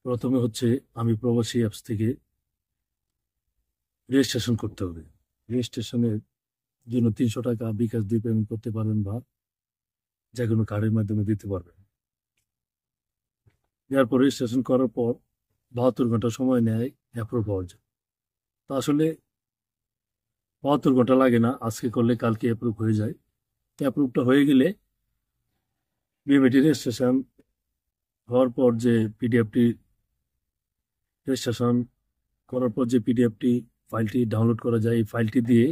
প্রথমে হচ্ছে আমি প্রবাসী অ্যাপস থেকে রেজিস্ট্রেশন করতে হবে। রেজিস্ট্রেশনের জন্য ৩০০ টাকা বিকাশ দিয়ে পেমেন্ট করতে পারবেন বা যে কোনো কার্ডের মাধ্যমে দিতে পারবেন। এরপর রেজিস্ট্রেশন করার পর ৭২ ঘন্টা সময় নেয় অ্যাপ্রুভ হওয়ার জন্য। তো আসলে ৭২ ঘন্টা লাগে না, আজকে করলে কালকে অ্যাপ্রুভ হয়ে যায়। তো অ্যাপ্রুভটা হয়ে গেলে বিএমএটি রেজিস্ট্রেশন হওয়ার পর যে পিডিএফটি রেজিস্ট্রেশন করার পর যে পিডিএফটি ফাইলটি ডাউনলোড করা যায়, এই ফাইলটি দিয়ে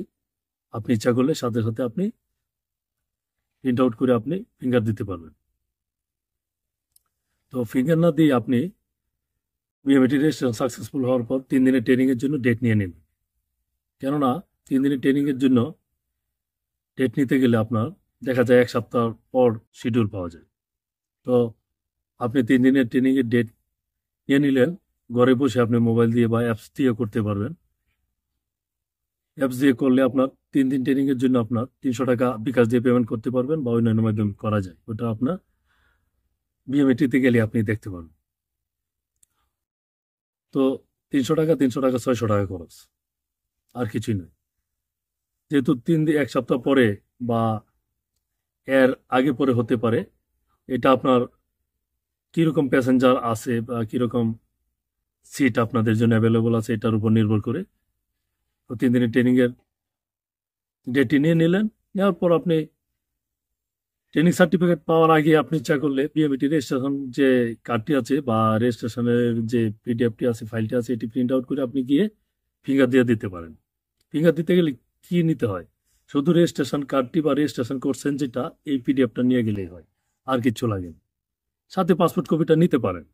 আপনি ইচ্ছা করলে সাথে সাথে আপনি প্রিন্ট আউট করে আপনি ফিঙ্গার দিতে পারবেন। তো ফিঙ্গার না দিয়ে আপনি বিএমএটি রেজিস্ট্রেশন সাকসেসফুল হওয়ার পর ৩ দিনের ট্রেনিংয়ের জন্য ডেট নিয়ে নেবেন। কেননা ৩ দিনের ট্রেনিংয়ের জন্য ডেট নিতে গেলে আপনার দেখা যায় ১ সপ্তাহ পর শিডিউল পাওয়া যায়। তো আপনি ৩ দিনের ট্রেনিংয়ের ডেট নিয়ে নিলেন, ঘরে বসে আপনি মোবাইল দিয়ে বা অ্যাপস দিয়ে করতে পারবেন। অ্যাপস দিয়ে করলে আপনার ৩ দিন ট্রেনিংয়ের জন্য আপনার ৩০০ টাকা বিকাশ দিয়ে পেমেন্ট করতে পারবেন বা অন্যান্য মাধ্যমে করা যায়। ওটা আপনার বিএমএটিতে গেলে আপনি দেখতে পারবেন। তো ৩০০ টাকা ৩০০ টাকা ৬০০ টাকা খরচ, আর কিছুই নয়। যেহেতু ৩ দিন ১ সপ্তাহ পরে বা এর আগে পরে হতে পারে, এটা আপনার কীরকম প্যাসেঞ্জার আছে বা কীরকম সিট আপনাদের জন্য অ্যাভেলেবল আছে এটার উপর নির্ভর করে। তো ৩ দিনের ট্রেনিংয়ের ডেটটি নিয়ে নিলেন, নেওয়ার পর আপনি ট্রেনিং সার্টিফিকেট পাওয়ার আগে আপনি ইচ্ছা করলে বিএমইটি রেজিস্ট্রেশন যে কার্ডটি আছে বা রেজিস্ট্রেশনের যে পিডিএফটি আছে, ফাইলটি আছে, এটি প্রিন্ট আউট করে আপনি গিয়ে ফিঙ্গার দিয়ে দিতে পারেন। ফিঙ্গার দিতে গেলে কি নিতে হয়? শুধু রেজিস্ট্রেশন কার্ডটি বা রেজিস্ট্রেশন করছেন যেটা, এই পিডিএফটা নিয়ে গেলেই হয়, আর কিচ্ছু লাগে না। সাথে পাসপোর্ট কপিটা নিতে পারেন।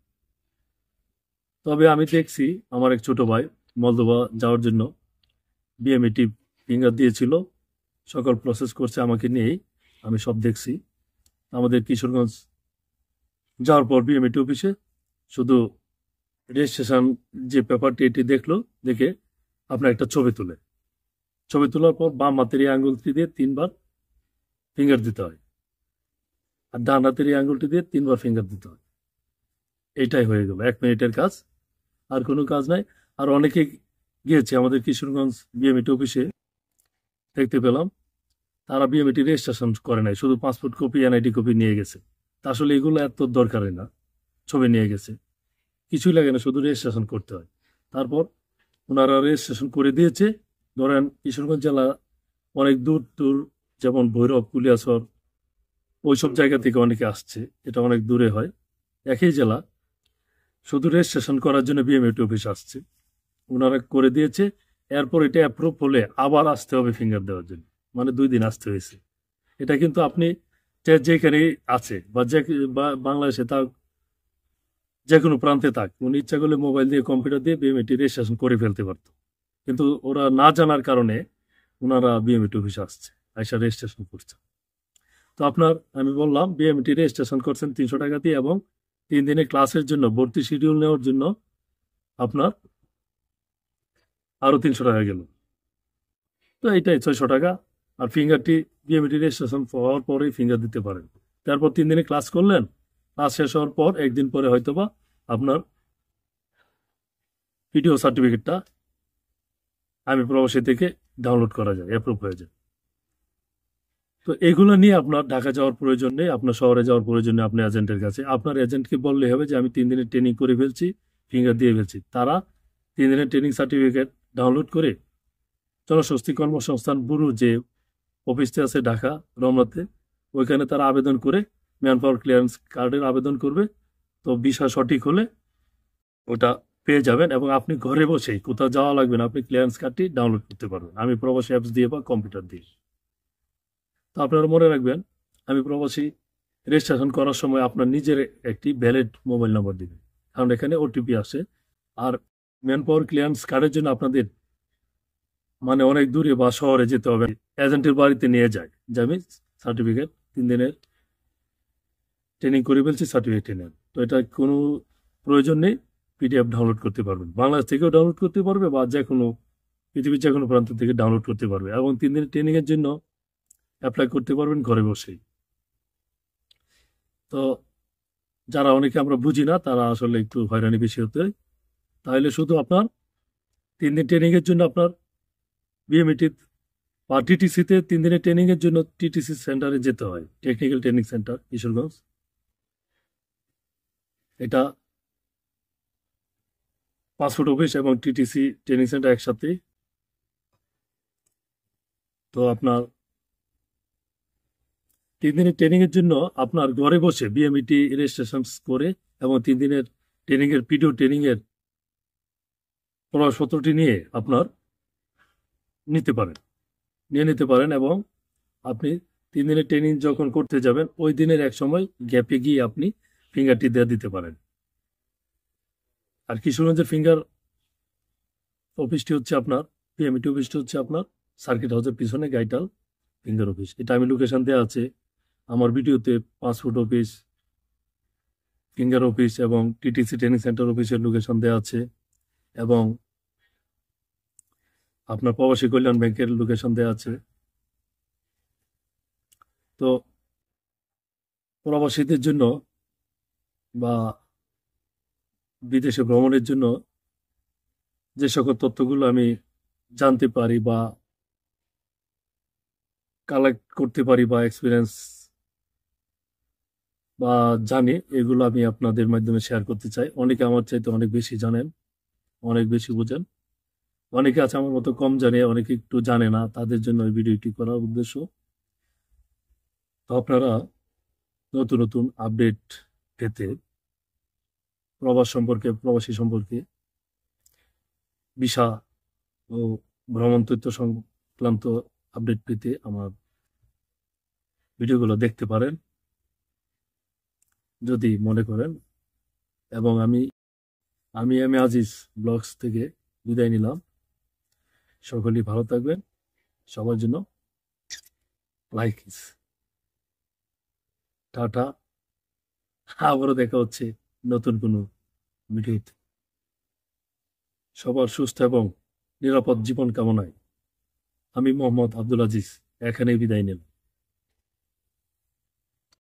তবে আমি দেখছি আমার এক ছোট ভাই মলদোভা যাওয়ার জন্য বিএমইটি ফিঙ্গার দিয়েছিল, সকল প্রসেস করছে আমাকে নিয়েই, আমি সব দেখছি। আমাদের কিশোরগঞ্জ যাওয়ার পর বিএমইটি অফিসে শুধু রেজিস্ট্রেশন যে পেপারটি এটি দেখলো, দেখে আপনার একটা ছবি তোলার পর বাম হাতের এই আঙুলটি দিয়ে ৩ বার ফিঙ্গার দিতে হয়, আর ডান হাতের এই আঙুলটি দিয়ে ৩ বার ফিঙ্গার দিতে হয়। এইটাই হয়ে গেল ১ মিনিটের কাজ, আর কোনো কাজ নাই। আর অনেকে গিয়েছে আমাদের কিশোরগঞ্জ বিএমইটি অফিসে, দেখতে পেলাম তারা বিএমইটি রেজিস্ট্রেশন করে নাই, শুধু পাসপোর্ট কপি এনআইডি কপি নিয়ে গেছে। তা আসলে এগুলো এত দরকারই না, ছবি নিয়ে গেছে, কিছুই লাগে না, শুধু রেজিস্ট্রেশন করতে হয়। তারপর ওনারা রেজিস্ট্রেশন করে দিয়েছে। ধরেন কিশোরগঞ্জ জেলা অনেক দূর দূর, যেমন ভৈরব, কুলিয়াচর, ওইসব জায়গা থেকে অনেকে আসছে, এটা অনেক দূরে হয়। একই জেলা, শুধু রেজিস্ট্রেশন করার জন্য বিএমইটি অফিস আসছে, ওনারা করে দিয়েছে। এরপর এটা অ্যাপ্রুভ হলে আবার আসতে হবে ফিঙ্গার দেওয়ার জন্য, মানে ২ দিন আসতে হয়েছে। এটা কিন্তু আপনি যেখানে আছে বা বাংলাদেশে তা যে কোনো প্রান্তে থাক, উনি ইচ্ছা করলে মোবাইল দিয়ে কম্পিউটার দিয়ে বিএমইটি রেজিস্ট্রেশন করে ফেলতে পারতো। কিন্তু ওরা না জানার কারণে ওনারা বিএমইটি অফিসে আসছে, আইসা রেজিস্ট্রেশন করছে। তো আপনার, আমি বললাম বিএমইটি রেজিস্ট্রেশন করছেন ৩০০ টাকা দিয়ে, এবং ৩ দিনের ক্লাসের জন্য ভর্তি শিডিউল নেওয়ার জন্য আপনার আরও ৩০০ টাকা গেল। তো এইটাই ৬০০ টাকা। আর ফিঙ্গারটি বিএমইটি রেজিস্ট্রেশন হওয়ার পরেই ফিঙ্গার দিতে পারেন। তারপর ৩ দিনে ক্লাস করলেন, ক্লাস শেষ হওয়ার পর ১ দিন পরে হয়তোবা আপনার ভিডিও সার্টিফিকেটটা আমি প্রবাসী থেকে ডাউনলোড করা যায়, অ্যাপ্রুভ হয়ে যায়। তো এগুলো নিয়ে আপনার ঢাকা যাওয়ার প্রয়োজন নেই, আপনার শহরে যাওয়ার প্রয়োজন নেই। আপনি এজেন্টের কাছে, আপনার এজেন্টকে বললেই হবে যে আমি ৩ দিনের ট্রেনিং করে ফেলছি, ফিঙ্গার দিয়ে ফেলছি। তারা ৩ দিনের ট্রেনিং সার্টিফিকেট ডাউনলোড করে জনস্বস্তি কর্মসংস্থান ব্যুরো যে অফিসটি আছে ঢাকা রমনাতে, ওইখানে তারা আবেদন করে ম্যান পাওয়ার ক্লিয়ারেন্স কার্ডের আবেদন করবে। তো বিষয় সঠিক হলে ওটা পেয়ে যাবেন, এবং আপনি ঘরে বসেই, কোথাও যাওয়া লাগবে না, আপনি ক্লিয়ারেন্স কার্ডটি ডাউনলোড করতে পারবেন, আমি প্রবাসী অ্যাপস দিয়ে বা কম্পিউটার দিয়ে। তো আপনারা মনে রাখবেন, আমি প্রবাসী রেজিস্ট্রেশন করার সময় আপনার নিজের একটি ভ্যালিড মোবাইল নম্বর দিবেন, কারণ এখানে ওটিপি আসে। আর ম্যান পাওয়ার ক্লিয়ারেন্স কার্ডের জন্য আপনাদের মানে অনেক দূরে বা শহরে যেতে হবে, এজেন্টের বাড়িতে নিয়ে যায় যে আমি সার্টিফিকেট ৩ দিনের ট্রেনিং করে ফেলছি, সার্টিফিকেট নেন। তো এটা কোনো প্রয়োজন নেই, পিডিএফ ডাউনলোড করতে পারবেন, বাংলাদেশ থেকেও ডাউনলোড করতে পারবে বা যে কোনো পৃথিবীর যে কোনো প্রান্ত থেকে ডাউনলোড করতে পারবে, এবং ৩ দিনের ট্রেনিংয়ের জন্য অ্যাপ্লাই করতে পারবেন ঘরে বসেই। তো যারা অনেকে আমরা বুঝি না, তারা আসলে একটু হয়রানি বেশি হতে হয়। তাহলে শুধু আপনার 3 দিন ট্রেনিংয়ের জন্য আপনার বিএমইটি বা টিটিসিতে 3 দিনের ট্রেনিংয়ের জন্য টিটিসি সেন্টারে যেতে হয়, টেকনিক্যাল ট্রেনিং সেন্টার কিশোরগঞ্জ। এটা পাসপোর্ট অফিস এবং টিটিসি ট্রেনিং সেন্টার একসাথে। তো আপনার 3 দিনের ট্রেনিংয়ের জন্য আপনার ঘরে বসে বিএমইটি রেজিস্ট্রেশন করে এবং 3 দিনের ট্রেনিংয়ের পিডিও ট্রেনিংয়ের প্রবেশপত্রটি নিয়ে আপনার নিতে পারেন এবং আপনি 3 দিনের ট্রেনিং যখন করতে যাবেন ওই দিনের এক সময় গ্যাপে গিয়ে আপনি ফিঙ্গারটি দিয়ে দিতে পারেন। আর কিশোরগঞ্জের ফিঙ্গার অফিসটি হচ্ছে আপনার, পিএমইটি অফিসটি হচ্ছে আপনার সার্কিট হাউসের পিছনে গাইটাল ফিঙ্গার অফিস। এটা আমি লোকেশন দেওয়া আছে আমার ভিডিওতে। পাসপোর্ট অফিস, ফিঙ্গার অফিস এবং টিটিসি ট্রেনিং সেন্টার অফিসের লোকেশন দেওয়া আছে এবং আপনার প্রবাসী কল্যাণ ব্যাংকের লোকেশন দেওয়া আছে। তো প্রবাসীদের জন্য বা বিদেশে ভ্রমণের জন্য যে সকল তথ্যগুলো আমি জানতে পারি বা কালেক্ট করতে পারি বা এক্সপিরিয়েন্স বা জানি, এগুলো আমি আপনাদের মাধ্যমে শেয়ার করতে চাই। অনেকে আমার চাইতে অনেক বেশি জানেন, অনেক বেশি বোঝেন। অনেকে আছে আমার মতো কম জানে, অনেকে একটু জানে না, তাদের জন্য এই ভিডিওটি করার উদ্দেশ্য। তো আপনারা নতুন নতুন আপডেট পেতে, প্রবাসী সম্পর্কে, ভিসা ও ভ্রমণ তথ্য সংক্রান্ত আপডেট পেতে আমার ভিডিওগুলো দেখতে পারেন যদি মনে করেন। এবং আমি আমি এম এ আজিজ ব্লগস থেকে বিদায় নিলাম। সকলেই ভালো থাকবেন। সবার জন্য লাইক টাটা। আবারও দেখা হচ্ছে নতুন কোনো ভিডিওতে। সবার সুস্থ এবং নিরাপদ জীবন কামনায় আমি মোহাম্মদ আব্দুল আজিজ এখানেই বিদায় নিলাম।